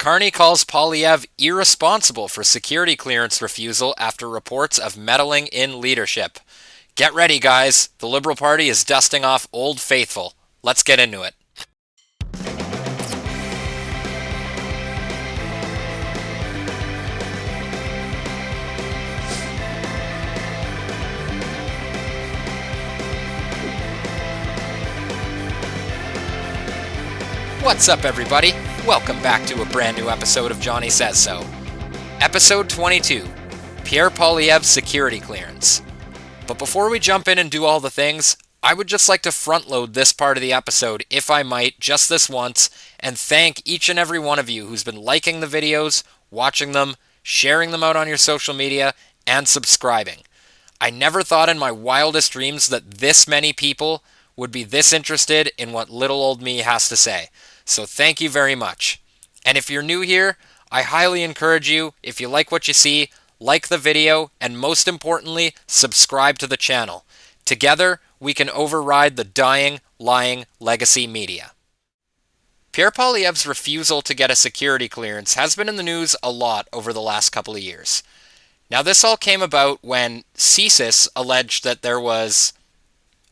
Carney calls Poilievre irresponsible for security clearance refusal after reports of meddling in leadership. Get ready, guys. The Liberal Party is dusting off Old Faithful. Let's get into it. What's up, everybody? Welcome back to a brand new episode of Jonny Says So. Episode 22, Pierre Poilievre's security clearance. But before we jump in and do all the things, I would just like to front-load this part of the episode, if I might, just this once, and thank each and every one of you who's been liking the videos, watching them, sharing them out on your social media, and subscribing. I never thought in my wildest dreams that this many people would be this interested in what little old me has to say. So thank you very much. And if you're new here, I highly encourage you, if you like what you see, like the video, and most importantly, subscribe to the channel. Together, we can override the dying, lying legacy media. Pierre Poilievre's refusal to get a security clearance has been in the news a lot over the last couple of years. Now, this all came about when CSIS alleged that there was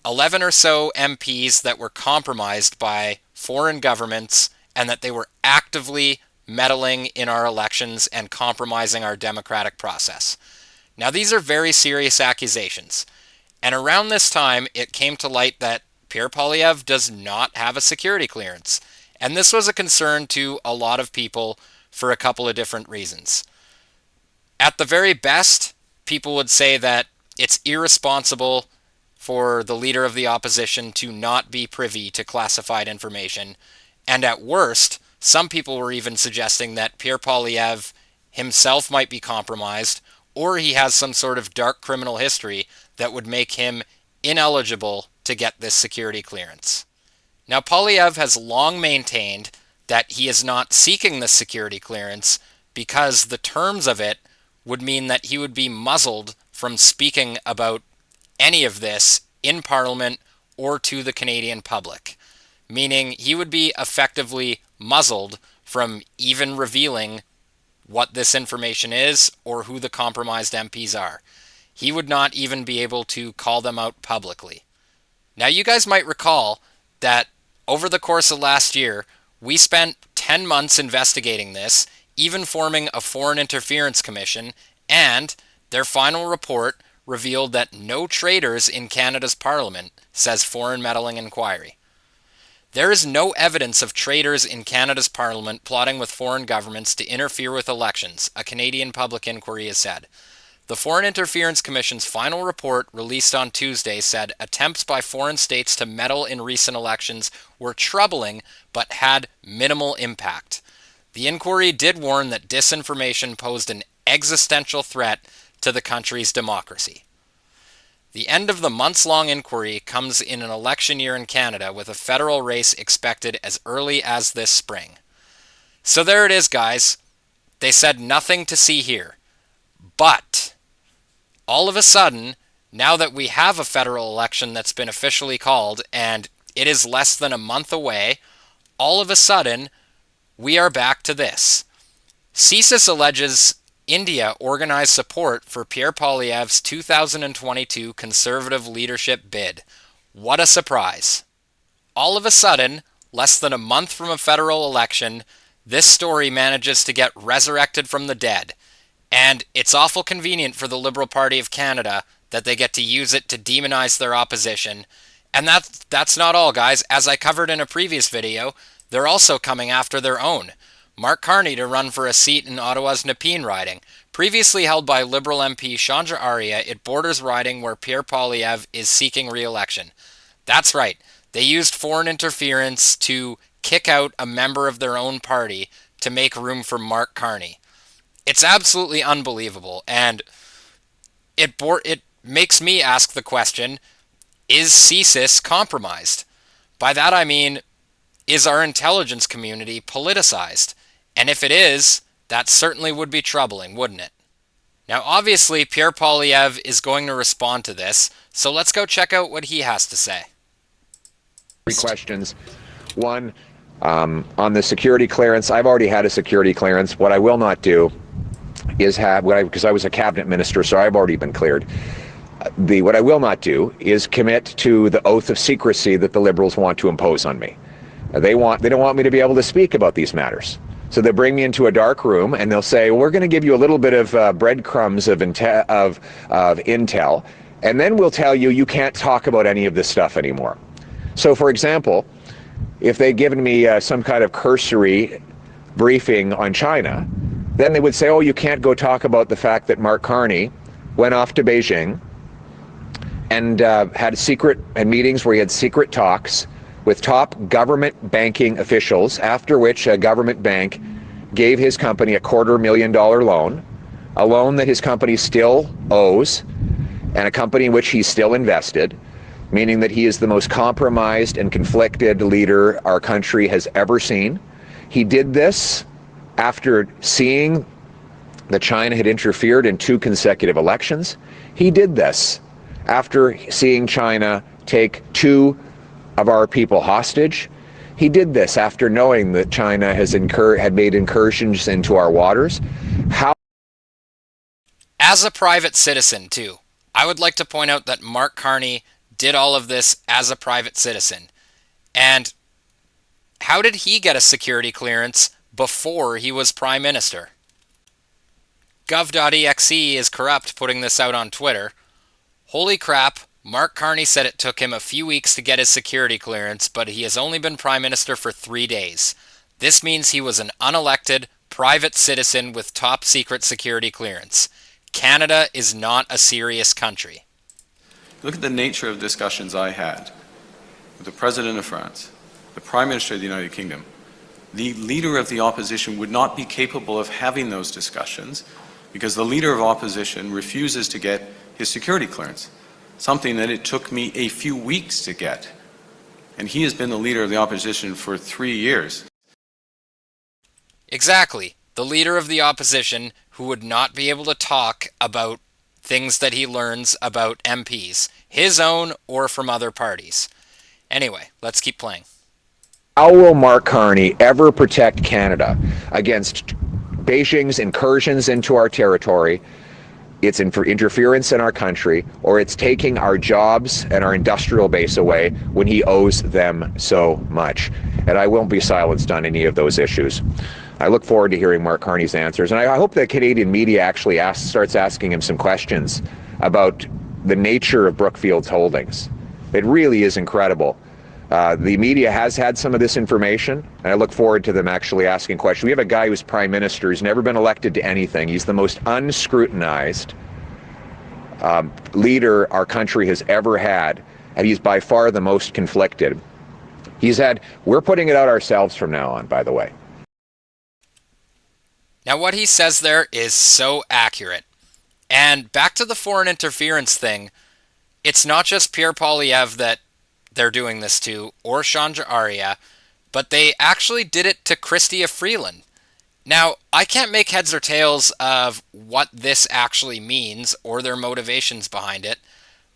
11 or so MPs that were compromised by foreign governments and that they were actively meddling in our elections and compromising our democratic process. Now, these are very serious accusations. And around this time, it came to light that Pierre Poilievre does not have a security clearance. And this was a concern to a lot of people for a couple of different reasons. At the very best, people would say that it's irresponsible for the leader of the opposition to not be privy to classified information. And at worst, some people were even suggesting that Pierre Poilievre himself might be compromised, or he has some sort of dark criminal history that would make him ineligible to get this security clearance. Now, Poilievre has long maintained that he is not seeking this security clearance because the terms of it would mean that he would be muzzled from speaking about any of this in Parliament or to the Canadian public, meaning he would be effectively muzzled from even revealing what this information is or who the compromised MPs are. He would not even be able to call them out publicly. Now, you guys might recall that over the course of last year, we spent 10 months investigating this, even forming a foreign interference commission, and their final report revealed that no traitors in Canada's Parliament, says Foreign Meddling Inquiry. There is no evidence of traitors in Canada's Parliament plotting with foreign governments to interfere with elections, a Canadian public inquiry has said. The Foreign Interference Commission's final report, released on Tuesday, said attempts by foreign states to meddle in recent elections were troubling but had minimal impact. The inquiry did warn that disinformation posed an existential threat to the country's democracy. The end of the months-long inquiry comes in an election year in Canada with a federal race expected as early as this spring. So there it is, guys. They said nothing to see here. But all of a sudden, now that we have a federal election that's been officially called and it is less than a month away, all of a sudden, we are back to this. CSIS alleges India organized support for Pierre Poilievre's 2022 Conservative leadership bid. What a surprise. All of a sudden, less than a month from a federal election, this story manages to get resurrected from the dead. And it's awful convenient for the Liberal Party of Canada that they get to use it to demonize their opposition. And that's not all, guys. As I covered in a previous video, they're also coming after their own. Mark Carney to run for a seat in Ottawa's Nepean riding. Previously held by Liberal MP Chandra Arya, it borders riding where Pierre Poilievre is seeking re-election. That's right. They used foreign interference to kick out a member of their own party to make room for Mark Carney. It's absolutely unbelievable, and it makes me ask the question, is CSIS compromised? By that I mean, is our intelligence community politicized? And if it is, that certainly would be troubling, wouldn't it? Now, obviously, Pierre Poilievre is going to respond to this, so let's go check out what he has to say. Three questions. One, On the security clearance, I've already had a security clearance. What I will not do is because I was a cabinet minister, so I've already been cleared. What I will not do is commit to the oath of secrecy that the Liberals want to impose on me. They don't want me to be able to speak about these matters. So they bring me into a dark room and they'll say, well, we're going to give you a little bit of breadcrumbs of intel, and then we'll tell you can't talk about any of this stuff anymore. So, for example, if they'd given me some kind of cursory briefing on China, then they would say, oh, you can't go talk about the fact that Mark Carney went off to Beijing and had meetings where he had secret talks with top government banking officials, after which a government bank gave his company a $250,000 loan, a loan that his company still owes, and a company in which he's still invested, meaning that he is the most compromised and conflicted leader our country has ever seen. He did this after seeing that China had interfered in 2 consecutive elections. He did this after seeing China take 2 of our people hostage. He did this after knowing that China had made incursions into our waters. As a private citizen, too, I would like to point out that Mark Carney did all of this as a private citizen. And how did he get a security clearance before he was Prime Minister? Gov.exe is corrupt putting this out on Twitter. Holy crap, Mark Carney said it took him a few weeks to get his security clearance, but he has only been Prime Minister for 3 days. This means he was an unelected, private citizen with top secret security clearance. Canada is not a serious country. Look at the nature of discussions I had with the President of France, the Prime Minister of the United Kingdom. The Leader of the Opposition would not be capable of having those discussions because the Leader of Opposition refuses to get his security clearance, something that it took me a few weeks to get. And he has been the Leader of the Opposition for 3 years. Exactly. The Leader of the Opposition who would not be able to talk about things that he learns about MPs, his own or from other parties. Anyway, let's keep playing. How will Mark Carney ever protect Canada against Beijing's incursions into our territory, its interference in our country, or it's taking our jobs and our industrial base away when he owes them so much? And I won't be silenced on any of those issues. I look forward to hearing Mark Carney's answers, and I hope that Canadian media actually starts asking him some questions about the nature of Brookfield's holdings. It really is incredible. The media has had some of this information, and I look forward to them actually asking questions. We have a guy who's Prime Minister who's never been elected to anything. He's the most unscrutinized leader our country has ever had, and he's by far the most conflicted. We're putting it out ourselves from now on, by the way. Now what he says there is so accurate. And back to the foreign interference thing, it's not just Pierre Poilievre that they're doing this to, or Chandra Arya, but they actually did it to Chrystia Freeland. Now, I can't make heads or tails of what this actually means or their motivations behind it,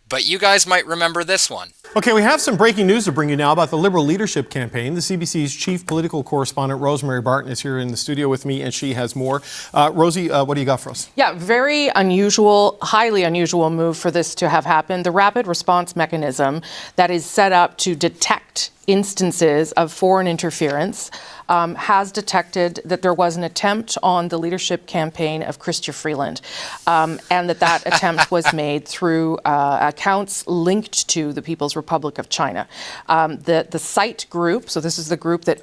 but you guys might remember this one. Okay, we have some breaking news to bring you now about the Liberal leadership campaign. The CBC's chief political correspondent, Rosemary Barton, is here in the studio with me, and she has more. Rosie, what do you got for us? Yeah, very unusual, highly unusual move for this to have happened. The rapid response mechanism that is set up to detect instances of foreign interference has detected that there was an attempt on the leadership campaign of Chrystia Freeland, and that attempt was made through accounts linked to the People's Republic of China. The site group, so this is the group that...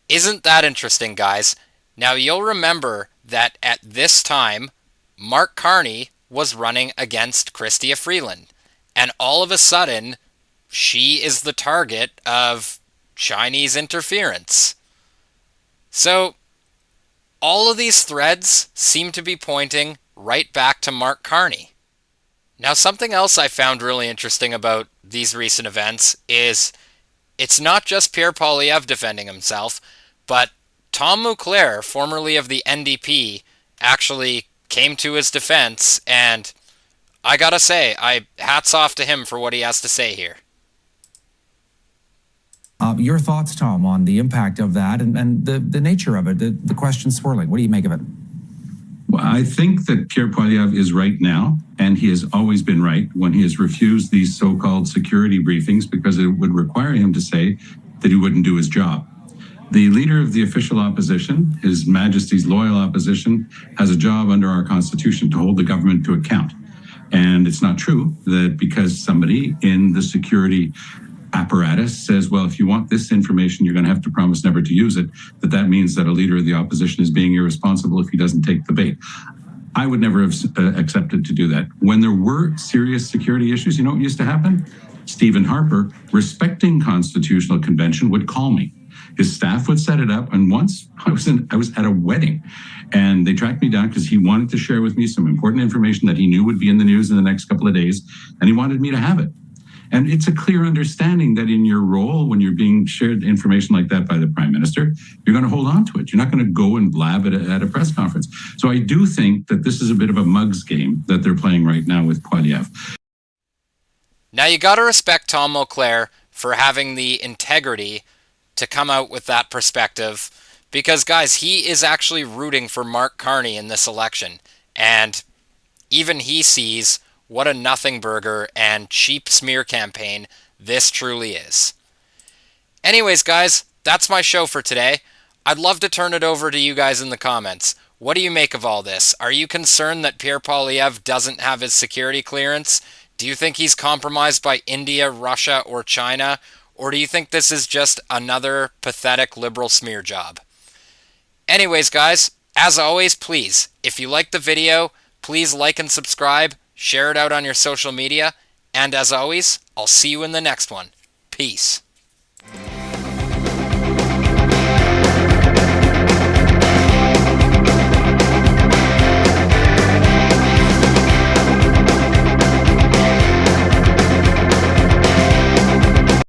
Isn't that interesting, guys? Now, you'll remember that at this time, Mark Carney was running against Chrystia Freeland, and all of a sudden, she is the target of Chinese interference. So, all of these threads seem to be pointing right back to Mark Carney. Now, something else I found really interesting about these recent events is it's not just Pierre Poilievre defending himself, but Tom Mulcair, formerly of the NDP, actually came to his defense, and I gotta say, hats off to him for what he has to say here. Your thoughts, Tom, on the impact of that and the nature of it, the question swirling. What do you make of it? Well, I think that Pierre Poilievre is right now, and he has always been right when he has refused these so-called security briefings because it would require him to say that he wouldn't do his job. The leader of the official opposition, His Majesty's loyal opposition, has a job under our Constitution to hold the government to account. And it's not true that because somebody in the security apparatus says, well, if you want this information, you're going to have to promise never to use it, that means that a leader of the opposition is being irresponsible if he doesn't take the bait. I would never have accepted to do that. When there were serious security issues, you know what used to happen? Stephen Harper, respecting constitutional convention, would call me. His staff would set it up, and once I was at a wedding, and they tracked me down because he wanted to share with me some important information that he knew would be in the news in the next couple of days, and he wanted me to have it. And it's a clear understanding that in your role, when you're being shared information like that by the Prime Minister, you're going to hold on to it. You're not going to go and blab it at a press conference. So I do think that this is a bit of a mugs game that they're playing right now with Poilievre. Now you got to respect Tom Mulcair for having the integrity to come out with that perspective, because guys, he is actually rooting for Mark Carney in this election, and even he sees what a nothing burger and cheap smear campaign this truly is. Anyways, guys, that's my show for today. I'd love to turn it over to you guys in the comments. What do you make of all this? Are you concerned that Pierre Poilievre doesn't have his security clearance? Do you think he's compromised by India, Russia, or China? Or do you think this is just another pathetic liberal smear job? Anyways, guys, as always, please, if you liked the video, please like and subscribe, share it out on your social media, and as always, I'll see you in the next one. Peace.